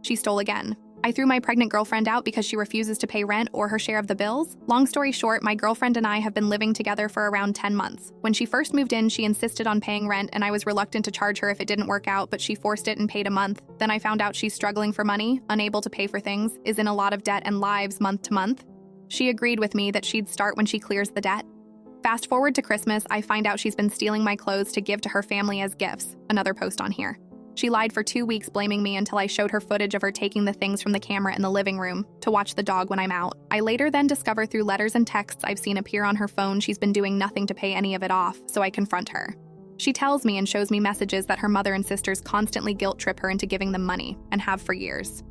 She stole again. I threw my pregnant girlfriend out because she refuses to pay rent or her share of the bills. Long story short, my girlfriend and I have been living together for around 10 months. When she first moved in, she insisted on paying rent and I was reluctant to charge her if it didn't work out, but she forced it and paid a month. Then I found out she's struggling for money, unable to pay for things, is in a lot of debt and lives month to month. She agreed with me that she'd start when she clears the debt. Fast forward to Christmas, I find out she's been stealing my clothes to give to her family as gifts. Another post on here. She lied for 2 weeks blaming me until I showed her footage of her taking the things from the camera in the living room to watch the dog when I'm out. I later then discover through letters and texts I've seen appear on her phone she's been doing nothing to pay any of it off, so I confront her. She tells me and shows me messages that her mother and sisters constantly guilt trip her into giving them money, and have for years.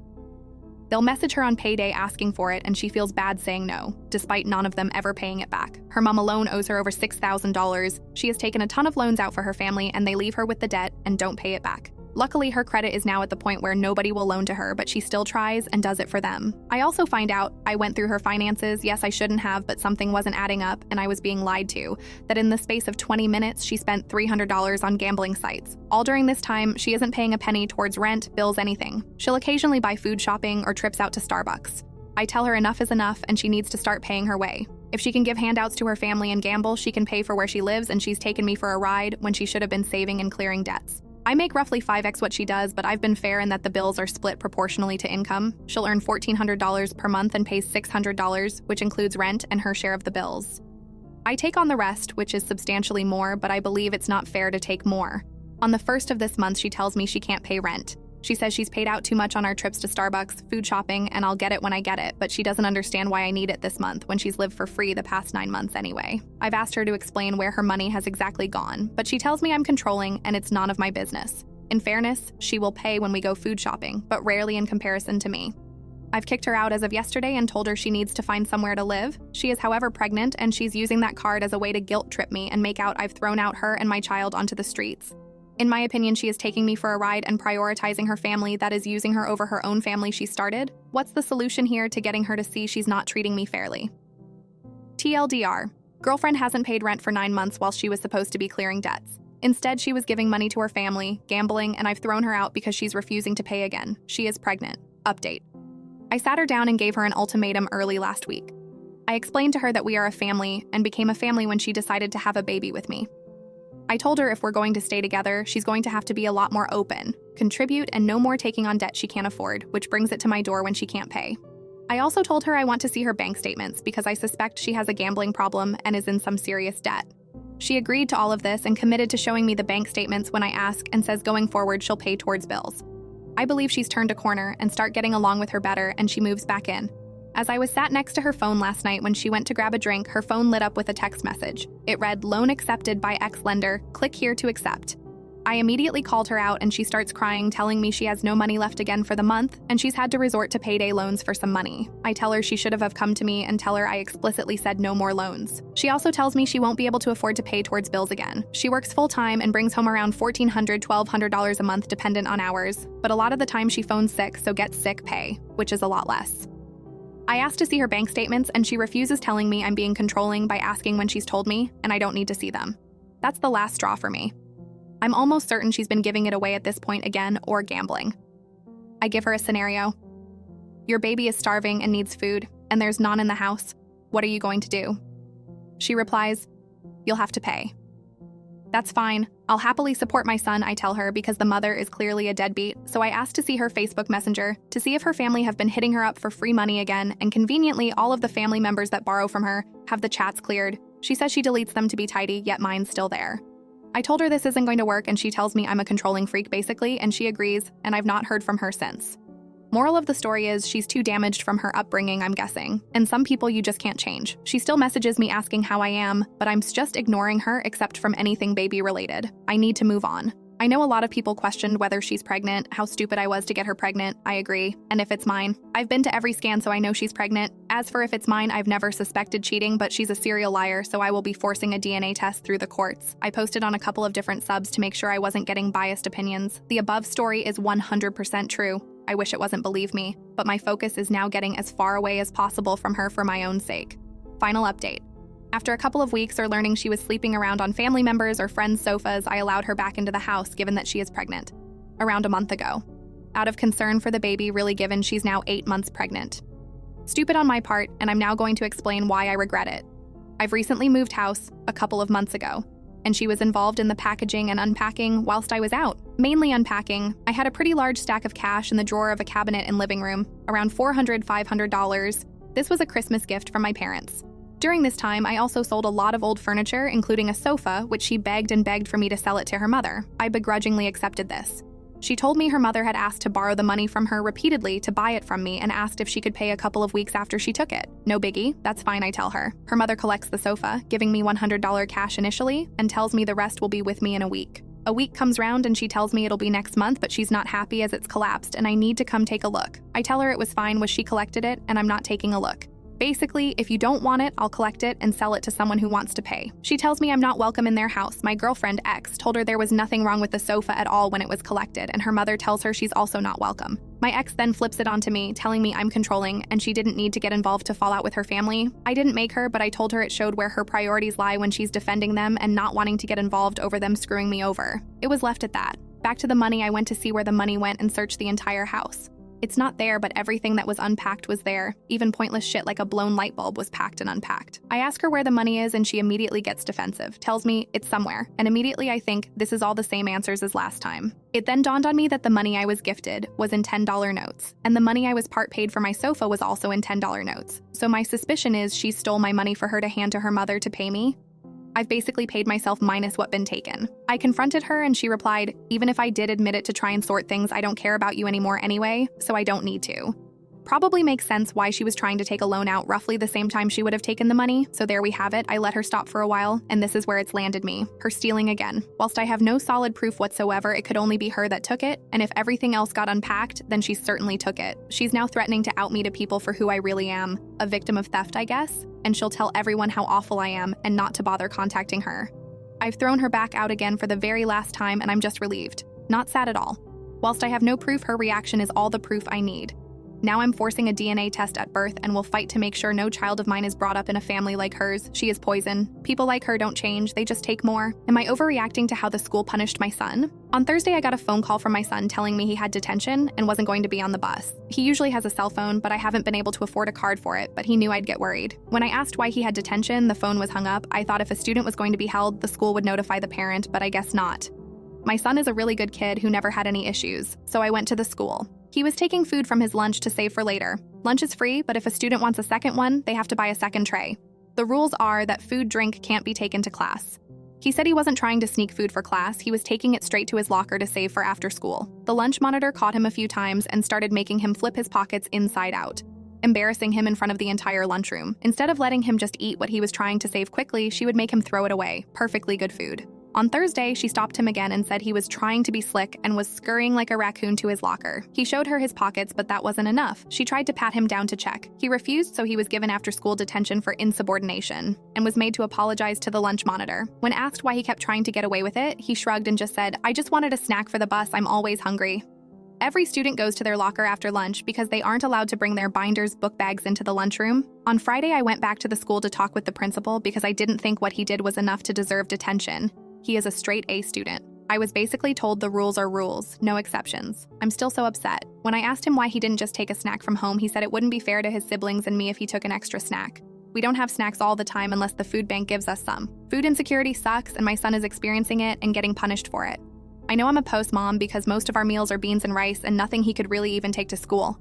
They'll message her on payday asking for it and she feels bad saying no, despite none of them ever paying it back. Her mom alone owes her over $6,000. She has taken a ton of loans out for her family and they leave her with the debt and don't pay it back. Luckily, her credit is now at the point where nobody will loan to her, but she still tries and does it for them. I also find out I went through her finances. Yes, I shouldn't have, but something wasn't adding up and I was being lied to. That in the space of 20 minutes, she spent $300 on gambling sites. All during this time, she isn't paying a penny towards rent, bills, anything. She'll occasionally buy food shopping or trips out to Starbucks. I tell her enough is enough and she needs to start paying her way. If she can give handouts to her family and gamble, she can pay for where she lives and she's taken me for a ride when she should have been saving and clearing debts. I make roughly 5x what she does, but I've been fair in that the bills are split proportionally to income. She'll earn $1,400 per month and pays $600, which includes rent and her share of the bills. I take on the rest, which is substantially more, but I believe it's not fair to take more. On the first of this month, she tells me she can't pay rent. She says she's paid out too much on our trips to Starbucks, food shopping, and I'll get it when I get it, but she doesn't understand why I need it this month when she's lived for free the past 9 months anyway. I've asked her to explain where her money has exactly gone, but she tells me I'm controlling and it's none of my business. In fairness, she will pay when we go food shopping, but rarely in comparison to me. I've kicked her out as of yesterday and told her she needs to find somewhere to live. She is, however, pregnant, and she's using that card as a way to guilt trip me and make out I've thrown out her and my child onto the streets. In my opinion, she is taking me for a ride and prioritizing her family, that is using her over her own family she started. What's the solution here to getting her to see she's not treating me fairly? TLDR. Girlfriend hasn't paid rent for 9 months while she was supposed to be clearing debts. Instead, she was giving money to her family, gambling, and I've thrown her out because she's refusing to pay again. She is pregnant. Update. I sat her down and gave her an ultimatum early last week. I explained to her that we are a family and became a family when she decided to have a baby with me. I told her if we're going to stay together, she's going to have to be a lot more open, contribute, and no more taking on debt she can't afford, which brings it to my door when she can't pay. I also told her I want to see her bank statements because I suspect she has a gambling problem and is in some serious debt. She agreed to all of this and committed to showing me the bank statements when I ask and says going forward she'll pay towards bills. I believe she's turned a corner and start getting along with her better and she moves back in. As I was sat next to her phone last night when she went to grab a drink, her phone lit up with a text message. It read, "Loan accepted by X lender, click here to accept." I immediately called her out and she starts crying, telling me she has no money left again for the month and she's had to resort to payday loans for some money. I tell her she should have come to me and tell her I explicitly said no more loans. She also tells me she won't be able to afford to pay towards bills again. She works full-time and brings home around $1,400, $1,200 a month dependent on hours, but a lot of the time she phones sick, so gets sick pay, which is a lot less. I asked to see her bank statements and she refuses, telling me I'm being controlling by asking when she's told me and I don't need to see them. That's the last straw for me. I'm almost certain she's been giving it away at this point again or gambling. I give her a scenario. Your baby is starving and needs food and there's none in the house. What are you going to do? She replies, "You'll have to pay." That's fine. I'll happily support my son, I tell her, because the mother is clearly a deadbeat, so I asked to see her Facebook Messenger to see if her family have been hitting her up for free money again, and conveniently, all of the family members that borrow from her have the chats cleared. She says she deletes them to be tidy, yet mine's still there. I told her this isn't going to work, and she tells me I'm a controlling freak, basically, and she agrees, and I've not heard from her since. Moral of the story is she's too damaged from her upbringing, I'm guessing, and some people you just can't change. She still messages me asking how I am, but I'm just ignoring her except from anything baby related. I need to move on. I know a lot of people questioned whether she's pregnant, how stupid I was to get her pregnant, I agree, and if it's mine. I've been to every scan so I know she's pregnant. As for if it's mine, I've never suspected cheating, but she's a serial liar, so I will be forcing a DNA test through the courts. I posted on a couple of different subs to make sure I wasn't getting biased opinions. The above story is 100% true. I wish it wasn't, believe me, but my focus is now getting as far away as possible from her for my own sake. Final update. After a couple of weeks or learning she was sleeping around on family members or friends' sofas, I allowed her back into the house given that she is pregnant. Around a month ago. out of concern for the baby, really, given she's now 8 months pregnant. Stupid on my part, and I'm now going to explain why I regret it. I've recently moved house a couple of months ago, and she was involved in the packaging and unpacking whilst I was out. Mainly unpacking. I had a pretty large stack of cash in the drawer of a cabinet in living room, around $400–500. This was a Christmas gift from my parents. During this time, I also sold a lot of old furniture, including a sofa, which she begged and begged for me to sell it to her mother. I begrudgingly accepted this. She told me her mother had asked to borrow the money from her repeatedly to buy it from me and asked if she could pay a couple of weeks after she took it. No biggie, that's fine, I tell her. Her mother collects the sofa, giving me $100 cash initially, and tells me the rest will be with me in a week. A week comes round and she tells me it'll be next month, but she's not happy as it's collapsed and I need to come take a look. I tell her it was fine, she collected it, and I'm not taking a look. Basically, if you don't want it, I'll collect it and sell it to someone who wants to pay. She tells me I'm not welcome in their house. My girlfriend, ex, told her there was nothing wrong with the sofa at all when it was collected, and her mother tells her she's also not welcome. My ex then flips it onto me, telling me I'm controlling and she didn't need to get involved to fall out with her family. I didn't make her, but I told her it showed where her priorities lie when she's defending them and not wanting to get involved over them screwing me over. It was left at that. Back to the money, I went to see where the money went and searched the entire house. It's not there, but everything that was unpacked was there. Even pointless shit like a blown light bulb was packed and unpacked. I ask her where the money is and she immediately gets defensive, tells me it's somewhere, and immediately I think this is all the same answers as last time. It then dawned on me that the money I was gifted was in $10 notes, and the money I was part paid for my sofa was also in $10 notes. So my suspicion is she stole my money for her to hand to her mother to pay me. I've basically paid myself minus what been taken. I confronted her and she replied, even if I did admit it to try and sort things, I don't care about you anymore anyway, so I don't need to. Probably makes sense why she was trying to take a loan out roughly the same time she would have taken the money, so there we have it. I let her stop for a while, and this is where it's landed me, her stealing again. Whilst I have no solid proof whatsoever, it could only be her that took it, and if everything else got unpacked, then she certainly took it. She's now threatening to out me to people for who I really am, a victim of theft, I guess, and she'll tell everyone how awful I am and not to bother contacting her. I've thrown her back out again for the very last time, and I'm just relieved. Not sad at all. Whilst I have no proof, her reaction is all the proof I need. Now I'm forcing a DNA test at birth and will fight to make sure no child of mine is brought up in a family like hers. She is poison. People like her don't change, they just take more. Am I overreacting to how the school punished my son? On Thursday, I got a phone call from my son telling me he had detention and wasn't going to be on the bus. He usually has a cell phone, but I haven't been able to afford a card for it, but he knew I'd get worried. When I asked why he had detention, the phone was hung up. I thought if a student was going to be held, the school would notify the parent, but I guess not. My son is a really good kid who never had any issues, so I went to the school. He was taking food from his lunch to save for later. Lunch is free, but if a student wants a second one, they have to buy a second tray. The rules are that drink can't be taken to class. He said he wasn't trying to sneak food for class, he was taking it straight to his locker to save for after school. The lunch monitor caught him a few times and started making him flip his pockets inside out, embarrassing him in front of the entire lunchroom. Instead of letting him just eat what he was trying to save quickly, she would make him throw it away. Perfectly good food. On Thursday, she stopped him again and said he was trying to be slick and was scurrying like a raccoon to his locker. He showed her his pockets, but that wasn't enough. She tried to pat him down to check. He refused, so he was given after-school detention for insubordination and was made to apologize to the lunch monitor. When asked why he kept trying to get away with it, he shrugged and just said, "I just wanted a snack for the bus, I'm always hungry." Every student goes to their locker after lunch because they aren't allowed to bring their binders, book bags into the lunchroom. On Friday, I went back to the school to talk with the principal because I didn't think what he did was enough to deserve detention. He is a straight A student. I was basically told the rules are rules, no exceptions. I'm still so upset. When I asked him why he didn't just take a snack from home, he said it wouldn't be fair to his siblings and me if he took an extra snack. We don't have snacks all the time unless the food bank gives us some. Food insecurity sucks, and my son is experiencing it and getting punished for it. I know I'm a post-mom because most of our meals are beans and rice and nothing he could really even take to school.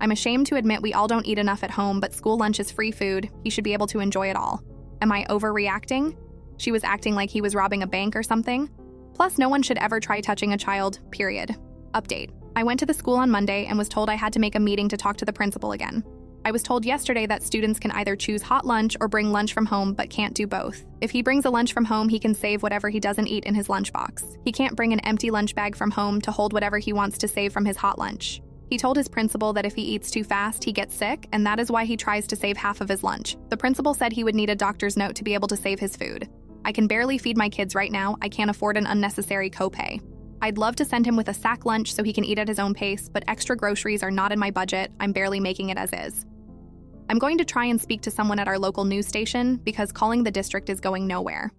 I'm ashamed to admit we all don't eat enough at home, but school lunch is free food. He should be able to enjoy it all. Am I overreacting? She was acting like he was robbing a bank or something. Plus, no one should ever try touching a child, period. Update. I went to the school on Monday and was told I had to make a meeting to talk to the principal again. I was told yesterday that students can either choose hot lunch or bring lunch from home, but can't do both. If he brings a lunch from home, he can save whatever he doesn't eat in his lunchbox. He can't bring an empty lunch bag from home to hold whatever he wants to save from his hot lunch. He told his principal that if he eats too fast, he gets sick, and that is why he tries to save half of his lunch. The principal said he would need a doctor's note to be able to save his food. I can barely feed my kids right now. I can't afford an unnecessary copay. I'd love to send him with a sack lunch so he can eat at his own pace, but extra groceries are not in my budget. I'm barely making it as is. I'm going to try and speak to someone at our local news station because calling the district is going nowhere.